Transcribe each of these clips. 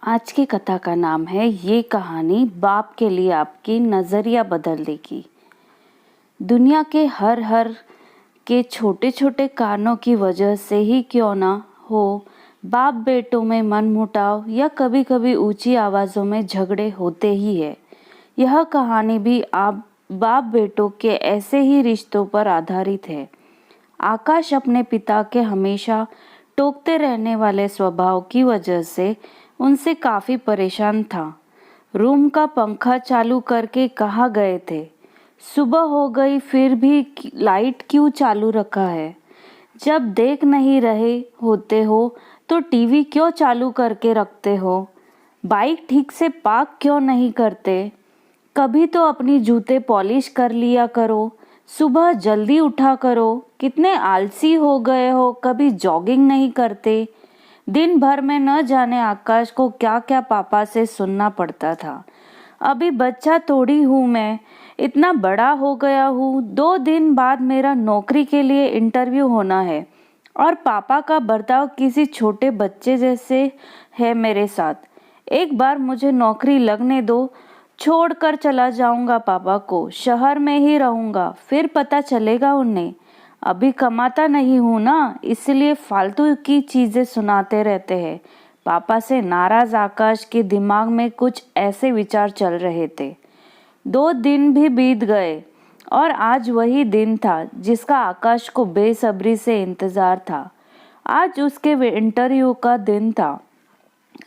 आज की कथा का नाम है ये कहानी बाप के लिए आपकी नज़रिया बदल देगी। दुनिया के हर के छोटे छोटे कारणों की वजह से ही क्यों ना हो, बाप बेटों में मनमुटाव या कभी कभी ऊंची आवाज़ों में झगड़े होते ही है। यह कहानी भी आप बाप बेटों के ऐसे ही रिश्तों पर आधारित है। आकाश अपने पिता के हमेशा टोकते रहने वाले स्वभाव की वजह से उनसे काफी परेशान था। रूम का पंखा चालू करके कहाँ गए थे? सुबह हो गई फिर भी लाइट क्यों चालू रखा है? जब देख नहीं रहे होते हो तो टीवी क्यों चालू करके रखते हो? बाइक ठीक से पार्क क्यों नहीं करते? कभी तो अपनी जूते पॉलिश कर लिया करो। सुबह जल्दी उठा करो। कितने आलसी हो गए हो, कभी जॉगिंग नहीं करते। दिन भर में न जाने आकाश को क्या क्या पापा से सुनना पड़ता था। अभी बच्चा थोड़ी हूँ मैं, इतना बड़ा हो गया हूँ। 2 दिन बाद मेरा नौकरी के लिए इंटरव्यू होना है और पापा का बर्ताव किसी छोटे बच्चे जैसे है मेरे साथ। एक बार मुझे नौकरी लगने दो, छोड़कर चला जाऊंगा पापा को, शहर में ही रहूंगा, फिर पता चलेगा उन्हें। अभी कमाता नहीं हूँ ना, इसलिए फालतू की चीजें सुनाते रहते हैं। पापा से नाराज आकाश के दिमाग में कुछ ऐसे विचार चल रहे थे। 2 दिन भी बीत गए और आज वही दिन था जिसका आकाश को बेसब्री से इंतजार था। आज उसके इंटरव्यू का दिन था।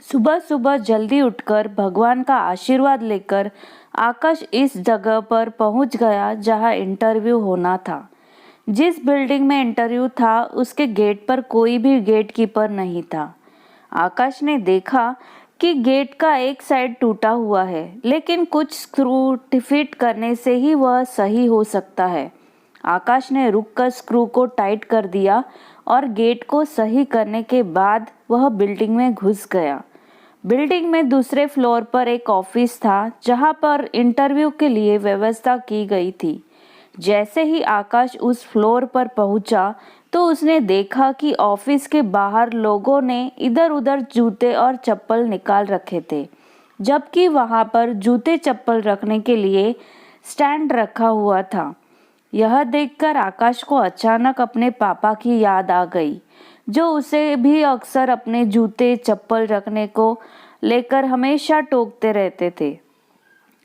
सुबह सुबह जल्दी उठकर भगवान का आशीर्वाद लेकर आकाश इस जगह पर पहुंच गया जहां इंटरव्यू होना था। जिस बिल्डिंग में इंटरव्यू था उसके गेट पर कोई भी गेट कीपर नहीं था। आकाश ने देखा कि गेट का एक साइड टूटा हुआ है, लेकिन कुछ स्क्रू फिट करने से ही वह सही हो सकता है। आकाश ने रुककर स्क्रू को टाइट कर दिया और गेट को सही करने के बाद वह बिल्डिंग में घुस गया। बिल्डिंग में दूसरे फ्लोर पर एक ऑफिस था जहां पर इंटरव्यू के लिए व्यवस्था की गई थी। जैसे ही आकाश उस फ्लोर पर पहुंचा तो उसने देखा कि ऑफिस के बाहर लोगों ने इधर उधर जूते और चप्पल निकाल रखे थे, जबकि वहां पर जूते चप्पल रखने के लिए स्टैंड रखा हुआ था। यह देखकर आकाश को अचानक अपने पापा की याद आ गई, जो उसे भी अक्सर अपने जूते चप्पल रखने को लेकर हमेशा टोकते रहते थे।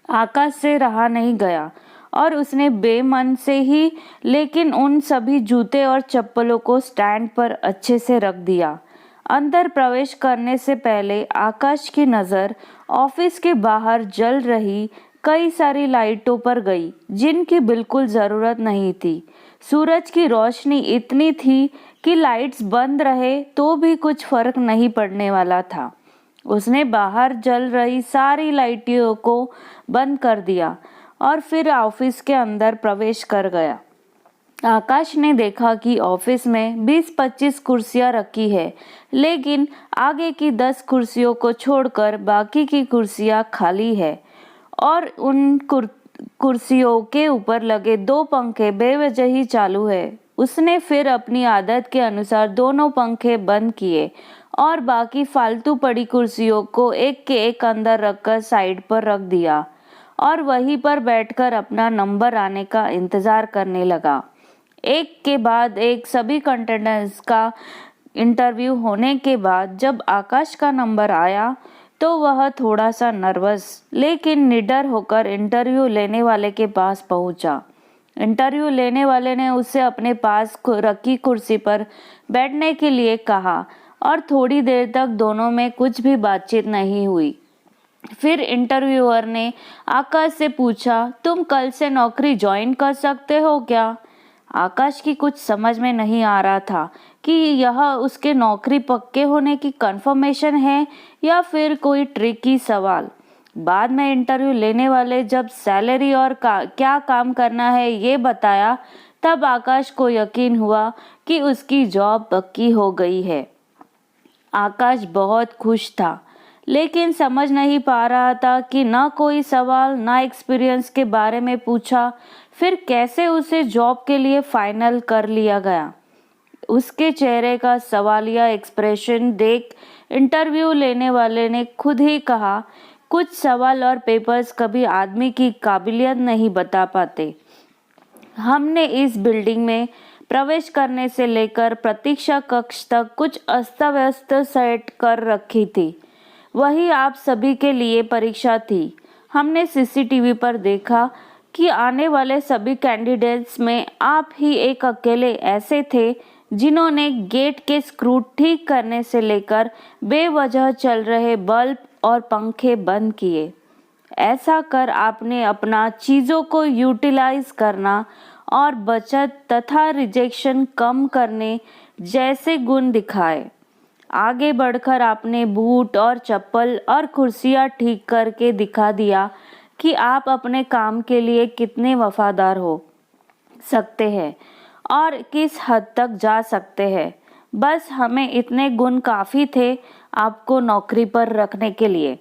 आकाश से रहा नहीं गया और उसने बेमन से ही लेकिन उन सभी जूते और चप्पलों को स्टैंड पर अच्छे से रख दिया। अंदर प्रवेश करने से पहले आकाश की नज़र ऑफिस के बाहर जल रही कई सारी लाइटों पर गई, जिनकी बिल्कुल ज़रूरत नहीं थी। सूरज की रोशनी इतनी थी कि लाइट्स बंद रहे तो भी कुछ फर्क नहीं पड़ने वाला था। उसने बाहर जल रही सारी लाइटों को बंद कर दिया और फिर ऑफिस के अंदर प्रवेश कर गया। आकाश ने देखा कि ऑफिस में 20-25 कुर्सियां रखी है, लेकिन आगे की 10 कुर्सियों को छोड़कर बाकी की कुर्सियां खाली है और उन कुर्सियों के ऊपर लगे 2 पंखे बेवजह ही चालू है। उसने फिर अपनी आदत के अनुसार दोनों पंखे बंद किए और बाकी फालतू पड़ी कुर्सियों को एक के एक अंदर रखकर साइड पर रख दिया और वहीं पर बैठकर अपना नंबर आने का इंतजार करने लगा। एक के बाद एक सभी कंटेस्टेंट्स का इंटरव्यू होने के बाद जब आकाश का नंबर आया तो वह थोड़ा सा नर्वस लेकिन निडर होकर इंटरव्यू लेने वाले के पास पहुंचा। इंटरव्यू लेने वाले ने उससे अपने पास रखी कुर्सी पर बैठने के लिए कहा और थोड़ी देर तक दोनों में कुछ भी बातचीत नहीं हुई। फिर इंटरव्यूअर ने आकाश से पूछा, तुम कल से नौकरी ज्वाइन कर सकते हो क्या? आकाश की कुछ समझ में नहीं आ रहा था कि यह उसके नौकरी पक्के होने की कंफर्मेशन है या फिर कोई ट्रिकी सवाल। बाद में इंटरव्यू लेने वाले जब सैलरी और क्या काम करना है ये बताया, तब आकाश को यकीन हुआ कि उसकी जॉब पक्की हो गई है। आकाश बहुत खुश था, लेकिन समझ नहीं पा रहा था कि ना कोई सवाल ना एक्सपीरियंस के बारे में पूछा, फिर कैसे उसे जॉब के लिए फाइनल कर लिया गया। उसके चेहरे का सवालिया एक्सप्रेशन देख इंटरव्यू लेने वाले ने खुद ही कहा, कुछ सवाल और पेपर्स कभी आदमी की काबिलियत नहीं बता पाते। हमने इस बिल्डिंग में प्रवेश करने से लेकर प्रतीक्षा कक्ष तक कुछ अस्त व्यस्त सेट कर रखी थी। वही आप सभी के लिए परीक्षा थी। हमने सीसीटीवी पर देखा कि आने वाले सभी कैंडिडेट्स में आप ही एक अकेले ऐसे थे जिन्होंने गेट के स्क्रू ठीक करने से लेकर बेवजह चल रहे बल्ब और पंखे बंद किए। ऐसा कर आपने अपना चीज़ों को यूटिलाइज करना और बचत तथा रिजेक्शन कम करने जैसे गुण दिखाए। आगे बढ़कर आपने बूट और चप्पल और कुर्सियाँ ठीक करके दिखा दिया कि आप अपने काम के लिए कितने वफादार हो सकते हैं और किस हद तक जा सकते हैं। बस हमें इतने गुण काफ़ी थे आपको नौकरी पर रखने के लिए।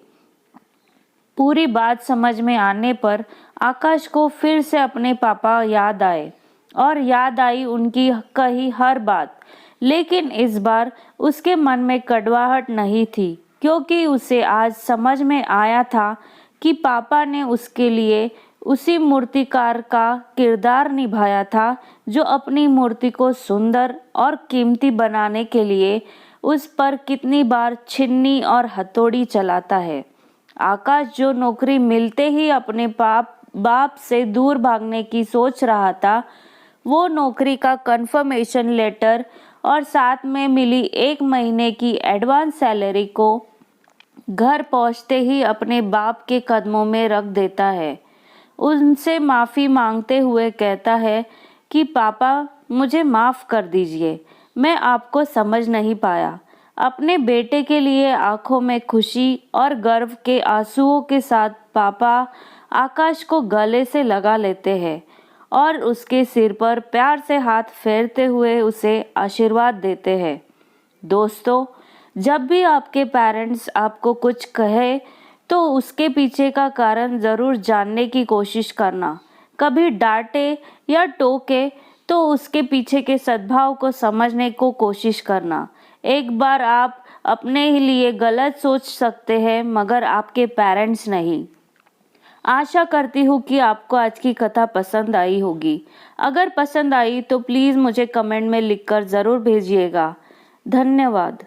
पूरी बात समझ में आने पर आकाश को फिर से अपने पापा याद आए और याद आई उनकी कही हर बात। लेकिन इस बार उसके मन में कड़वाहट नहीं थी, क्योंकि उसे आज समझ में आया था कि पापा ने उसके लिए उसी मूर्तिकार का किरदार निभाया था जो अपनी मूर्ति को सुंदर और कीमती बनाने के लिए उस पर कितनी बार छिन्नी और हथौड़ी चलाता है। आकाश जो नौकरी मिलते ही अपने बाप से दूर भागने की सोच रहा था, वो नौकरी का कंफर्मेशन लेटर और साथ में मिली 1 महीने की एडवांस सैलरी को घर पहुंचते ही अपने बाप के कदमों में रख देता है। उनसे माफ़ी मांगते हुए कहता है कि पापा मुझे माफ़ कर दीजिए, मैं आपको समझ नहीं पाया। अपने बेटे के लिए आंखों में खुशी और गर्व के आंसुओं के साथ पापा आकाश को गले से लगा लेते हैं और उसके सिर पर प्यार से हाथ फेरते हुए उसे आशीर्वाद देते हैं। दोस्तों, जब भी आपके पेरेंट्स आपको कुछ कहे तो उसके पीछे का कारण ज़रूर जानने की कोशिश करना। कभी डांटे या टोके तो उसके पीछे के सद्भाव को समझने को कोशिश करना। एक बार आप अपने ही लिए गलत सोच सकते हैं, मगर आपके पेरेंट्स नहीं। आशा करती हूँ कि आपको आज की कथा पसंद आई होगी। अगर पसंद आई तो प्लीज़ मुझे कमेंट में लिखकर ज़रूर भेजिएगा। धन्यवाद।